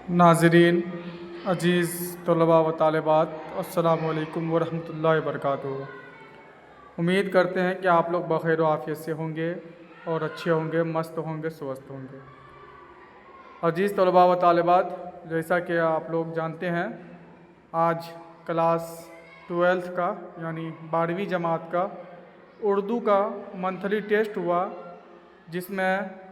नाज़रीन, अज़ीज़ तलबा व तालिबात, अस्सलामु अलैकुम व रहमतुल्लाहि व बरकातुहू। उम्मीद करते हैं कि आप लोग बख़ैर व आफ़ियत से होंगे और अच्छे होंगे, मस्त होंगे, स्वस्थ होंगे। अज़ीज़ तलबा व तालिबात, जैसा कि आप लोग जानते हैं, आज क्लास 12th का यानी 12वीं जमात का उर्दू का मंथली टेस्ट हुआ, जिसमें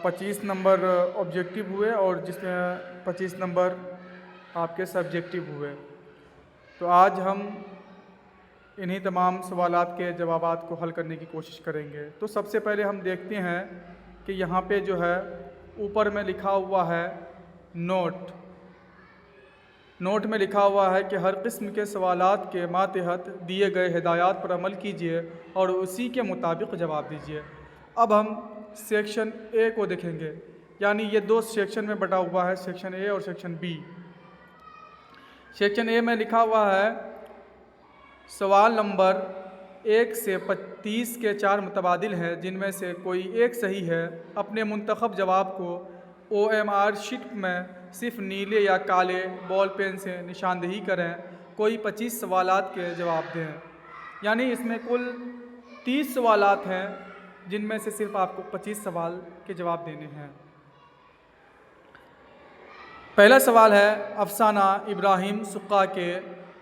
25 नंबर ऑब्जेक्टिव हुए और जिसमें 25 नंबर आपके सब्जेक्टिव हुए। तो आज हम इन्हीं तमाम सवालात के जवाबात को हल करने की कोशिश करेंगे। तो सबसे पहले हम देखते हैं कि यहाँ पे जो है ऊपर में लिखा हुआ है नोट में लिखा हुआ है कि हर किस्म के सवालात के मातहत दिए गए हिदायत पर अमल कीजिए और उसी के मुताबिक जवाब दीजिए। अब हम सेक्शन ए को देखेंगे, यानी ये दो सेक्शन में बटा हुआ है, सेक्शन ए और सेक्शन बी। सेक्शन ए में लिखा हुआ है सवाल नंबर 1 से 30 के 4 मुतबादिल हैं, जिनमें से कोई एक सही है। अपने मुंतखब जवाब को OMR शीट में सिर्फ नीले या काले बॉल पेन से निशानदेही करें। कोई 25 सवालात के जवाब दें, यानी इसमें कुल 30 सवालात हैं, जिनमें से सिर्फ आपको 25 सवाल के जवाब देने हैं। पहला सवाल है, अफसाना इब्राहिम सुक्का के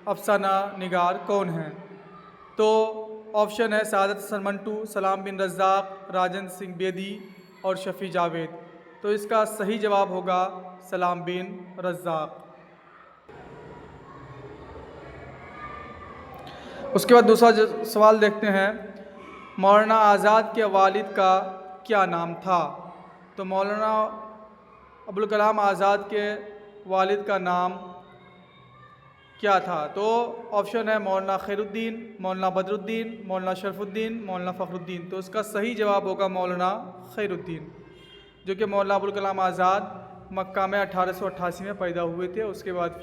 अफसाना निगार कौन हैं? तो ऑप्शन है सादत हसन मंटू, सलाम बिन रज़्ज़ाक़, राजन सिंह बेदी और शफ़ी जावेद। तो इसका सही जवाब होगा सलाम बिन रज़्ज़ाक़। उसके बाद दूसरा सवाल देखते हैं, मौलाना आज़ाद के वालिद का क्या नाम था? तो मौलाना अबुल कलाम आज़ाद के वालिद का नाम क्या था? तो ऑप्शन है मौलाना खैरुद्दीन, मौलाना बदरुद्दीन, मौलाना शरफुद्दीन, मौलाना फ़खरुद्दीन। तो इसका सही जवाब होगा मौलाना खैरुद्दीन, जो कि मौलाना अबुल कलाम आज़ाद मक्का में 1888 में पैदा हुए थे। उसके बाद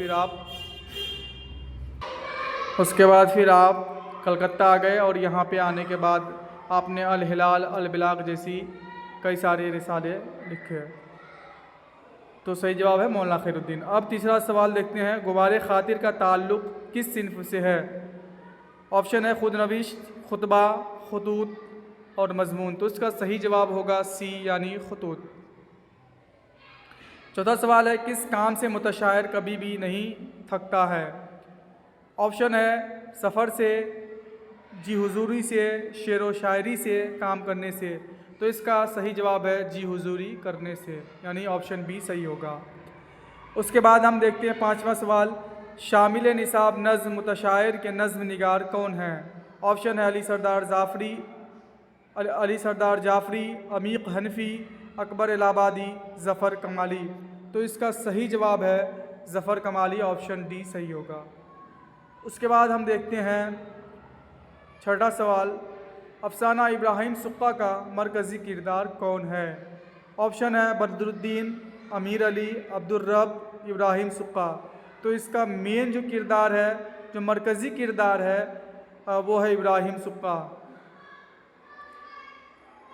फिर आप कलकत्ता आ गए और यहाँ पे आने के बाद आपने अल हिलाल अल बिलाग जैसी कई सारे रिसाले लिखे। तो सही जवाब है मौलाना खैरुद्दीन। अब तीसरा सवाल देखते हैं, गुबार खातिर का ताल्लुक़ किस सिन्फ से है? ऑप्शन है खुदनविश, खुतबा, खतूत और मजमून। तो इसका सही जवाब होगा सी, यानी खतूत। चौथा सवाल है, किस काम से मुतशायर कभी भी नहीं थकता है? ऑप्शन है सफ़र से, जी हुजूरी से, शेर व शायरी से, काम करने से। तो इसका सही जवाब है जी हुजूरी करने से, यानी ऑप्शन बी सही होगा। उसके बाद हम देखते हैं पांचवा सवाल, शामिल निसाब नज़्म मुतशायर के नज़्म निगार कौन हैं? ऑप्शन है अली सरदार जाफ़री, अमीक हनफी, अकबर इलाहाबादी, ज़फ़र कमाली। तो इसका सही जवाब है ज़फ़र कमाली, ऑप्शन डी सही होगा। उसके बाद हम देखते हैं छठा सवाल, अफसाना इब्राहिम सुक्का का मरकज़ी किरदार कौन है? ऑप्शन है बदरुद्दीन, अमीर अली, अब्दुर्रब, इब्राहिम सुक्का। तो इसका मेन जो किरदार है, जो मरकज़ी किरदार है, वो है इब्राहिम सुक्का।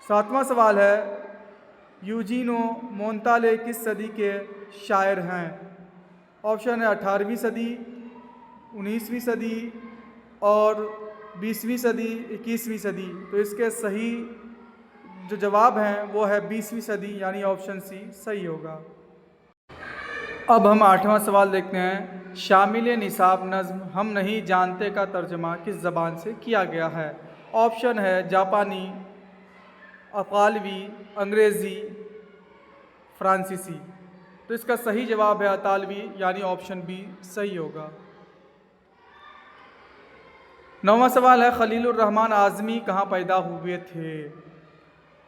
सातवां सवाल है, यूजीनो मोंताले किस सदी के शायर हैं? ऑप्शन है 18वीं सदी, 19वीं सदी और 20वीं सदी, 21वीं सदी। तो इसके सही जो जवाब हैं वो है 20वीं सदी, यानी ऑप्शन सी सही होगा। अब हम आठवां सवाल देखते हैं, शामिल निसाब नज़्म हम नहीं जानते का तर्जमा किस ज़बान से किया गया है? ऑप्शन है जापानी, अतालवी, अंग्रेज़ी, फ्रांसीसी। तो इसका सही जवाब है अतालवी, यानी ऑप्शन बी सही होगा। नौवां सवाल है, खलीलुर रहमान आज़मी कहाँ पैदा हुए थे?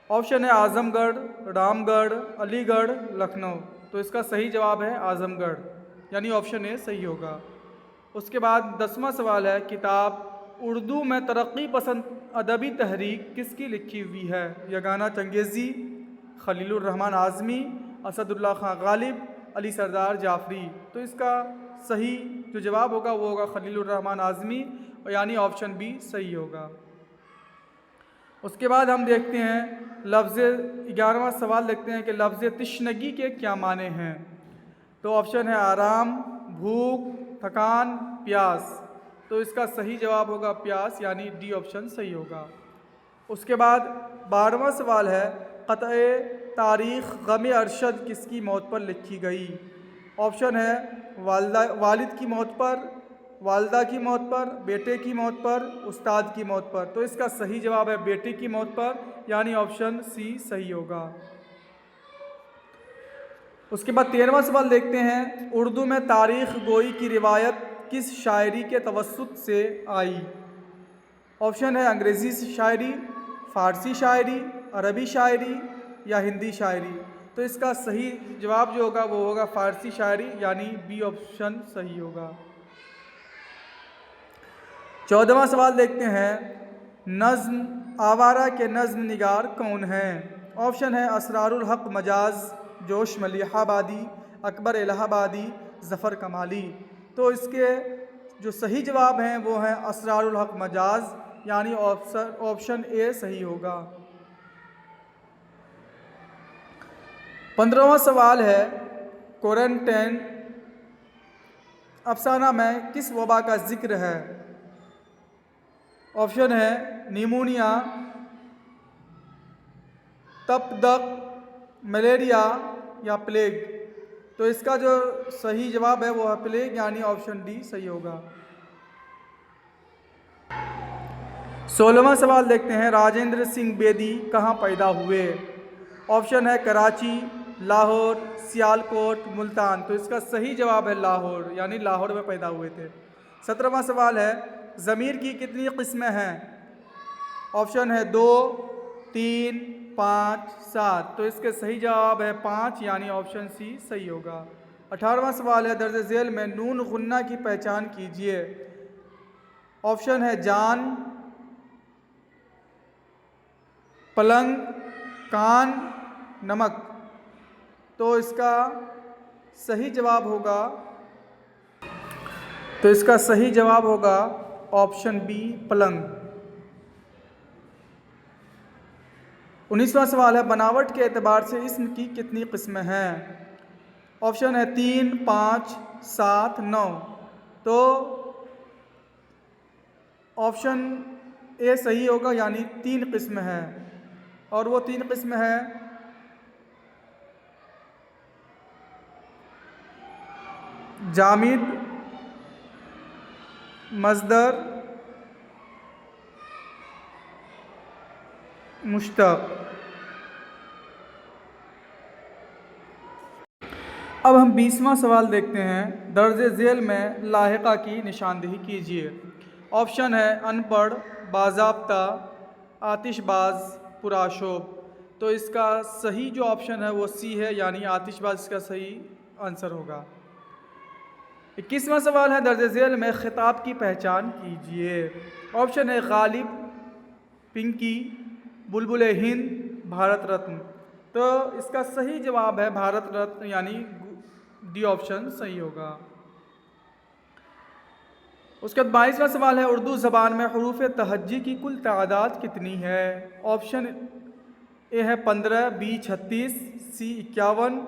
ऑप्शन है आज़मगढ़, रामगढ़, अलीगढ़, लखनऊ। तो इसका सही जवाब है आज़मगढ़, यानी ऑप्शन ए सही होगा। उसके बाद 10वां सवाल है, किताब उर्दू में तरक्की पसंद अदबी तहरीक किसकी लिखी हुई है? यगाना चंगेज़ी, खलीलुर रहमान आज़मी, असदुल्ला खां गालिब, अली सरदार जाफ़री। तो इसका सही जो जवाब होगा वो होगा खलीलुर रहमान आज़मी, यानी ऑप्शन बी सही होगा। उसके बाद हम देखते हैं लफ्ज़ 11वां सवाल देखते हैं कि लफ्ज़ तिश्नगी के क्या माने हैं। तो ऑप्शन है आराम, भूख, थकान, प्यास। तो इसका सही जवाब होगा प्यास, यानी डी ऑप्शन सही होगा। उसके बाद 12वां सवाल है क़त्ए तारीख़ ग़म अरशद किसकी मौत पर लिखी गई। ऑप्शन है वालिद की मौत पर, वालदा की मौत पर, बेटे की मौत पर, उस्ताद की मौत पर। तो इसका सही जवाब है बेटे की मौत पर, यानी ऑप्शन सी सही होगा। उसके बाद 13वां सवाल देखते हैं उर्दू में तारीख़ गोई की रिवायत किस शायरी के तवस्सुत से आई। ऑप्शन है अंग्रेज़ी शायरी, फ़ारसी शायरी, अरबी शायरी या हिंदी शायरी। तो इसका सही जवाब जो होगा वो होगा फ़ारसी शायरी, यानी बी ऑप्शन सही होगा। 14वां सवाल देखते हैं नज़्म आवारा के नज़्म निगार कौन हैं। ऑप्शन है असरारुल हक मजाज, जोश मलिहाबादी, अकबर इलाहाबादी, ज़फ़र कमाली। तो इसके जो सही जवाब हैं वो हैं असरारुल हक मजाज, यानी ऑप्शन ए सही होगा। 15वां सवाल है क्वारंटाइन अफसाना में किस वबा का जिक्र है। ऑप्शन है निमोनिया, तपदक, मलेरिया या प्लेग। तो इसका जो सही जवाब है वो है प्लेग, यानी ऑप्शन डी सही होगा। 16वां सवाल देखते हैं राजेंद्र सिंह बेदी कहाँ पैदा हुए। ऑप्शन है कराची, लाहौर, सियालकोट, मुल्तान। तो इसका सही जवाब है लाहौर, यानी लाहौर में पैदा हुए थे। 17वां सवाल है ज़मीर की कितनी किस्में हैं। ऑप्शन है 2, 3, 5, 7। तो इसके सही जवाब है 5, यानी ऑप्शन सी सही होगा। 18वां सवाल है दर्ज झेल में नून गुन्ना की पहचान कीजिए। ऑप्शन है जान, पलंग, कान, नमक। तो इसका सही जवाब होगा ऑप्शन बी पलंग। 19वां सवाल है बनावट के एतबार से इस्म की कितनी किस्में हैं। ऑप्शन है 3, 5, 7, 9। तो ऑप्शन ए सही होगा, यानी 3 किस्म हैं, और वो 3 किस्म है जामिद, मज़दर, मुश्तक। अब हम 20वां सवाल देखते हैं दर्ज झेल में लाहिका की निशानदेही कीजिए। ऑप्शन है अनपढ़, बाज़ाब्ता, आतिशबाज, पुराशोभ। तो इसका सही जो ऑप्शन है वो सी है, यानी आतिशबाज इसका सही आंसर होगा। 21वां सवाल है दर्ज झेल में खिताब की पहचान कीजिए। ऑप्शन है गालिब, पिंकी, बुलबुल हिंद, भारत रत्न। तो इसका सही जवाब है भारत रत्न, यानी डी ऑप्शन सही होगा। उसके बाद 22वां सवाल है उर्दू ज़बान में हुरूफ तहज्जी की कुल तादाद कितनी है। ऑप्शन ए है 15, बी 36, सी 51,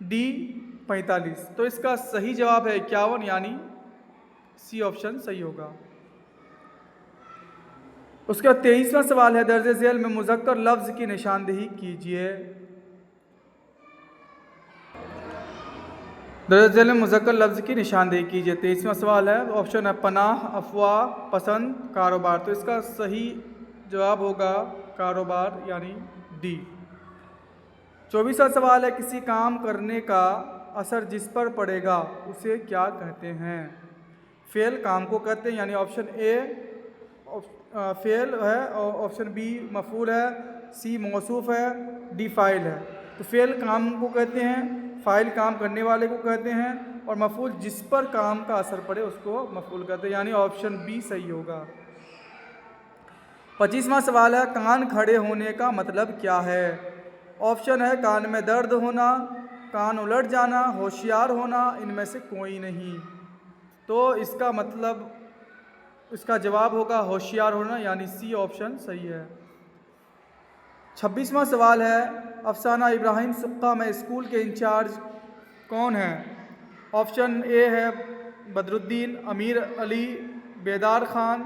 डी 45। तो इसका सही जवाब है 51, यानी सी ऑप्शन सही होगा। उसके बाद 23वां सवाल है दर्ज झेल में मुज़क्कर लफ्ज़ की निशानदेही कीजिए। दर्ज झेल में मुज़क्कर लफ्ज़ की निशानदेही कीजिए। 23वां सवाल है ऑप्शन है पनाह, अफवाह, पसंद, कारोबार। तो इसका सही जवाब होगा कारोबार, यानी डी। 24वां सवाल है किसी काम करने का असर जिस पर पड़ेगा उसे क्या कहते हैं। फ़ेल काम को कहते हैं, यानी ऑप्शन ए फ़ेल है, ऑप्शन बी मफ़ूल है, सी मौसूफ़ है, डी फ़ाइल है। तो फ़ेल काम को कहते हैं, फ़ाइल काम करने वाले को कहते हैं, और मफ़ूल जिस पर काम का असर पड़े उसको मफ़ूल कहते हैं, यानी ऑप्शन बी सही होगा। 25वां सवाल है कान खड़े होने का मतलब क्या है। ऑप्शन है कान में दर्द होना, कान उलट जाना, होशियार होना, इनमें से कोई नहीं। तो इसका मतलब इसका जवाब होगा होशियार होना, यानी सी ऑप्शन सही है। 26वां सवाल है, अफसाना इब्राहिम सुक्का में स्कूल के इंचार्ज कौन हैं? ऑप्शन ए है बदरुद्दीन, अमीर अली, बेदार खान,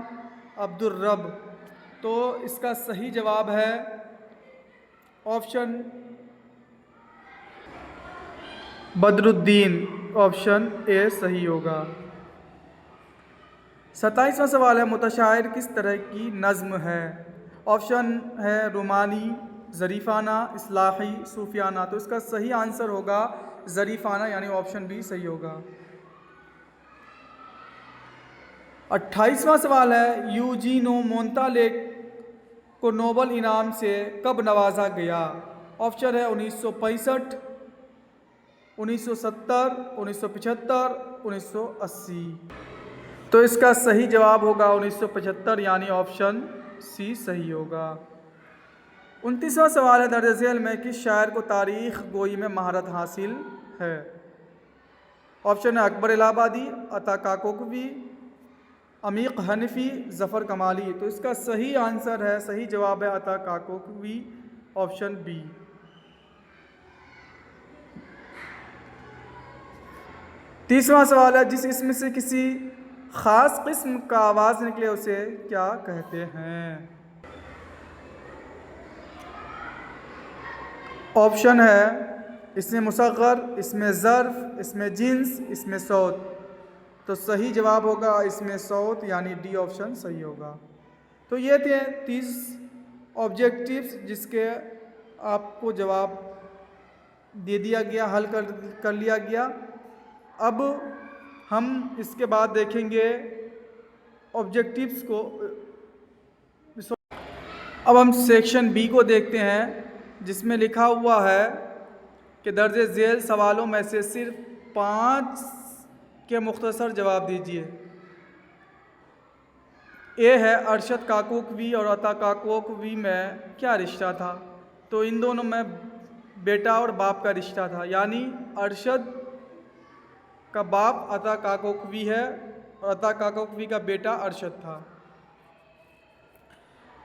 अब्दुल रब। तो इसका सही जवाब है ऑप्शन बदरुद्दीन। ऑप्शन ए सही होगा। 27वां सवाल है, मुतशायर किस तरह की नज़्म है? ऑप्शन है रोमानी, ज़रीफ़ाना, इस्लाही, सूफियाना। तो इसका सही आंसर होगा ज़रीफ़ाना, यानी ऑप्शन बी सही होगा। 28वां सवाल है, यूजीनो मोंताले को नोबल इनाम से कब नवाजा गया? ऑप्शन है 1965, 1970, 1975, 1980। तो इसका सही जवाब होगा 1975, यानी ऑप्शन सी सही होगा। 29वां सवाल है, दर्ज झेल में किस शायर को तारीख़ गोई में महारत हासिल है? ऑप्शन है अकबर इलाहाबादी, अता काकोकवी, अमीक हनफी, ज़फ़र कमाली। तो इसका सही आंसर है, सही जवाब है अता काकोकवी, ऑप्शन बी। 30वां सवाल है, जिस इसम से किसी ख़ास किस्म का आवाज़ निकले उसे क्या कहते हैं? ऑप्शन है इसमें मुसग़्ग़र, इसमें ज़र्फ़, इसमें जिन्स, इसमें सौत। तो सही जवाब होगा इसमें सौत, यानी डी ऑप्शन सही होगा। तो ये थे 30 ऑब्जेक्टिव्स जिसके आपको जवाब दे दिया गया, हल कर लिया गया। अब हम इसके बाद देखेंगे ऑब्जेक्टिव्स को। अब हम सेक्शन बी को देखते हैं, जिसमें लिखा हुआ है कि दर्ज झेल सवालों में से सिर्फ 5 के मुख्तसर जवाब दीजिए। ए है अरशद काकोकवी और अता काकोकवी में क्या रिश्ता था? तो इन दोनों में बेटा और बाप का रिश्ता था, यानी अरशद का बाप अता काकोकवी है और अता काकोकवी का बेटा अरशद था।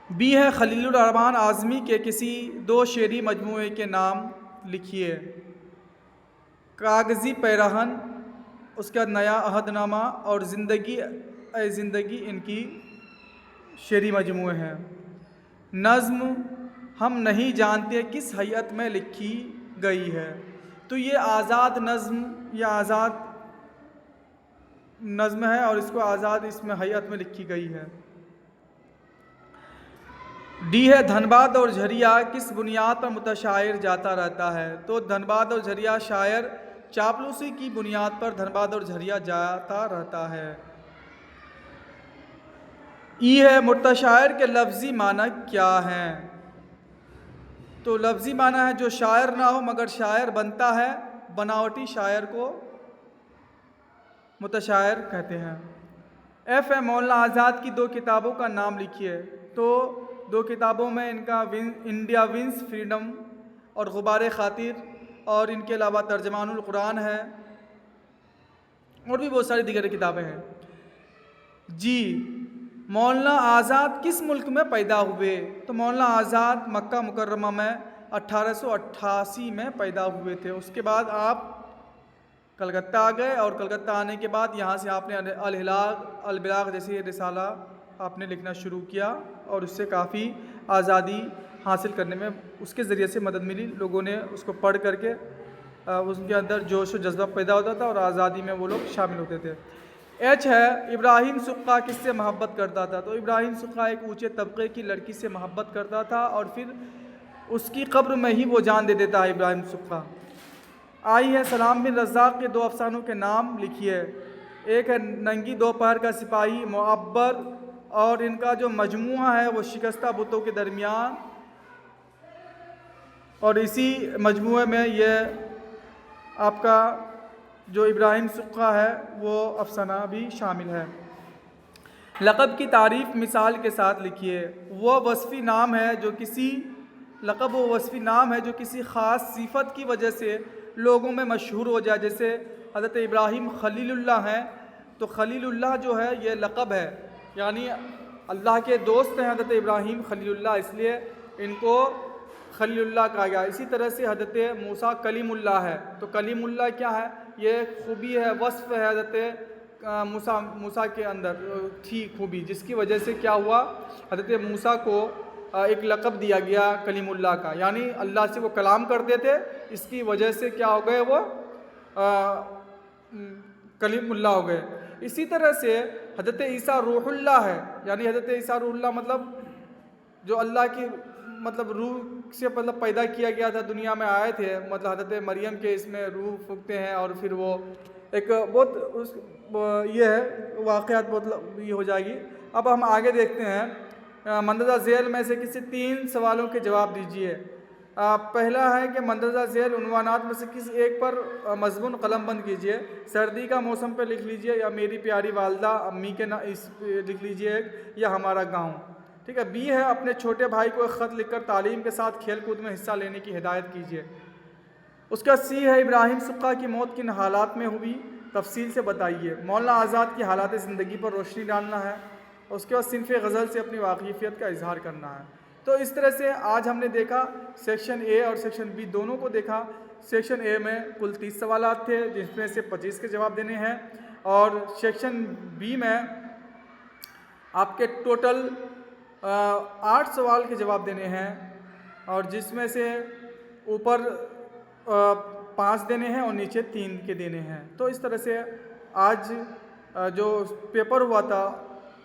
बी है खलीलुर रहमान आज़मी के किसी 2 शेरी मजमूए के नाम लिखिए। कागज़ी पैरहन, उसके बाद नया अहदनामा और ज़िंदगी ए ज़िंदगी इनकी शेरी मजमूए हैं। नज़्म हम नहीं जानते किस हैयत में लिखी गई है? तो ये आज़ाद नज़्म या आज़ाद नज़्म है और इसको आज़ाद इसमें हैयत में लिखी गई है। डी है धनबाद और झरिया किस बुनियाद पर मुतशायर जाता रहता है? तो धनबाद और झरिया शायर चापलूसी की बुनियाद पर धनबाद और झरिया जाता रहता है। ई है मुतशायर के लफ्ज़ी माना क्या हैं? तो लफ्ज़ी माना है जो शायर ना हो मगर शायर बनता है, बनावटी शायर को मुतशायर कहते हैं। एफ है मौलाना आज़ाद की 2 किताबों का नाम लिखिए। तो 2 किताबों में इनका इंडिया विंस फ्रीडम और गुबार खातिर, और इनके अलावा तर्जमानुल कुरान है, और भी बहुत सारी दीगर किताबें हैं। जी, मौलाना आज़ाद किस मुल्क में पैदा हुए? तो मौलाना आज़ाद मक्का मुकर्रमा में 1888 में पैदा हुए थे। उसके बाद आप कलकत्ता आ गए और कलकत्ता आने के बाद यहाँ से आपने अल-बिलाग जैसी रिसाला आपने लिखना शुरू किया और उससे काफ़ी आज़ादी हासिल करने में उसके ज़रिए से मदद मिली। लोगों ने उसको पढ़ करके उसके अंदर जोश व जज्बा पैदा होता था और आज़ादी में वो लोग शामिल होते थे। एच है इब्राहिम सुक्का किससे मोहब्बत करता था? तो इब्राहिम सुक्का एक ऊंचे तबके की लड़की से मोहब्बत करता था और फिर उसकी कब्र में ही वो जान दे देता है इब्राहिम सुक्का। आई है सलाम बिन रज़्ज़ाक़ के 2 अफसानों के नाम लिखिए। एक है नंगी दोपहर का सिपाही, मुअब्बर, और इनका जो मजमूआ है वो शिकस्ता बुतों के दरमियान, और इसी मजमूए में ये आपका जो इब्राहिम सुक्का है वो अफसाना भी शामिल है। लक़ब की तारीफ़ मिसाल के साथ लिखिए। वो वस्फ़ी नाम है जो किसी लक़ब वो वस्फ़ी नाम है जो किसी ख़ास सिफत की वजह से लोगों में मशहूर हो जाए। जैसे हज़रत इब्राहिम खलीलुल्लाह हैं, तो खलीलुल्लाह जो है ये लक़ब है, यानी अल्लाह के दोस्त हैं हज़रत इब्राहिम खलीलुल्लाह, इसलिए इनको खलीलुल्लाह कहा गया। इसी तरह से हज़रत मूसा कलीमुल्लाह है। तो कलीमुल्लाह क्या है? ये खूबी है, वस्फ़ है हज़रत मूसा के अंदर थी खूबी, जिसकी वजह से क्या हुआ, हज़रत मूसा को एक लक़ब दिया गया कलीमुल्लाह का, यानी अल्लाह से वो कलाम करते थे, इसकी वजह से क्या हो गए, वो कलीमुल्लाह हो गए। इसी तरह से हज़रत ईसा रूहुल्लाह है, यानी हज़रत ईसा रूहुल्लाह मतलब जो अल्लाह की मतलब रूह से मतलब पैदा किया गया था, दुनिया में आए थे, मतलब हज़रत मरियम के इसमें रूह फूंकते हैं और फिर वो एक बहुत उस ये है वाक़यात बहुत ये हो जाएगी। अब हम आगे देखते हैं। मंदरजा ज़ेल में से किसी 3 सवालों के जवाब दीजिए। पहला है कि मंदरजा ज़ेल उन्वानात में से किसी एक पर मज़मून कलमबंद कीजिए। सर्दी का मौसम पर लिख लीजिए, या मेरी प्यारी वालदा अम्मी के ना इस लिख लीजिए, या हमारा गाँव। ठीक है। बी है अपने छोटे भाई को एक ख़त लिखकर तालीम के साथ खेल कूद में हिस्सा लेने की हिदायत कीजिए। उसका सी है इब्राहिम सुक्का की मौत किन हालात में हुई, तफसील से बताइए। मौलाना आज़ाद की हालात ज़िंदगी पर रोशनी डालना है। उसके बाद सिनफ़ गज़ल से अपनी वाक़िफ़ियत का इजहार करना है। तो इस तरह से आज हमने देखा सेक्शन ए और सेक्शन बी दोनों को देखा। सेक्शन ए में कुल 30 सवालात थे, जिसमें से 25 के जवाब देने हैं, और सेक्शन बी में आपके टोटल 8 सवाल के जवाब देने हैं, और जिसमें से ऊपर 5 देने हैं और नीचे 3 के देने हैं। तो इस तरह से आज जो पेपर हुआ था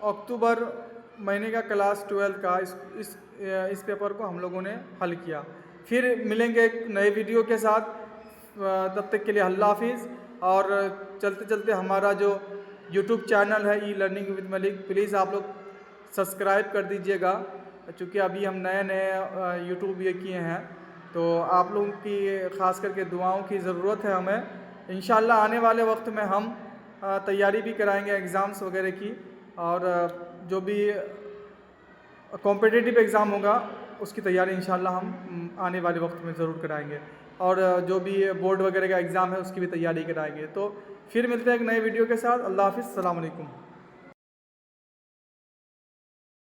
अक्टूबर महीने का क्लास 12 का, इस पेपर को हम लोगों ने हल किया। फिर मिलेंगे एक नए वीडियो के साथ, तब तक के लिए अल्लाह हाफिज़। और चलते चलते हमारा जो यूट्यूब चैनल है e learning with Malik, please आप लोग सब्सक्राइब कर दीजिएगा, चूँकि अभी हम नए यूट्यूब ये किए हैं, तो आप लोगों की ख़ास करके दुआओं की ज़रूरत है हमें। इंशाअल्लाह आने वाले वक्त में हम तैयारी भी कराएंगे एग्ज़ाम्स वगैरह की, और जो भी कॉम्पिटिटिव एग्ज़ाम होगा उसकी तैयारी इंशाअल्लाह हम आने वाले वक्त में ज़रूर कराएंगे, और जो भी बोर्ड वगैरह का एग्ज़ाम है उसकी भी तैयारी कराएंगे। तो फिर मिलते हैं एक नए वीडियो के साथ। अल्लाह हाफिज़, अस्सलाम वालेकुम।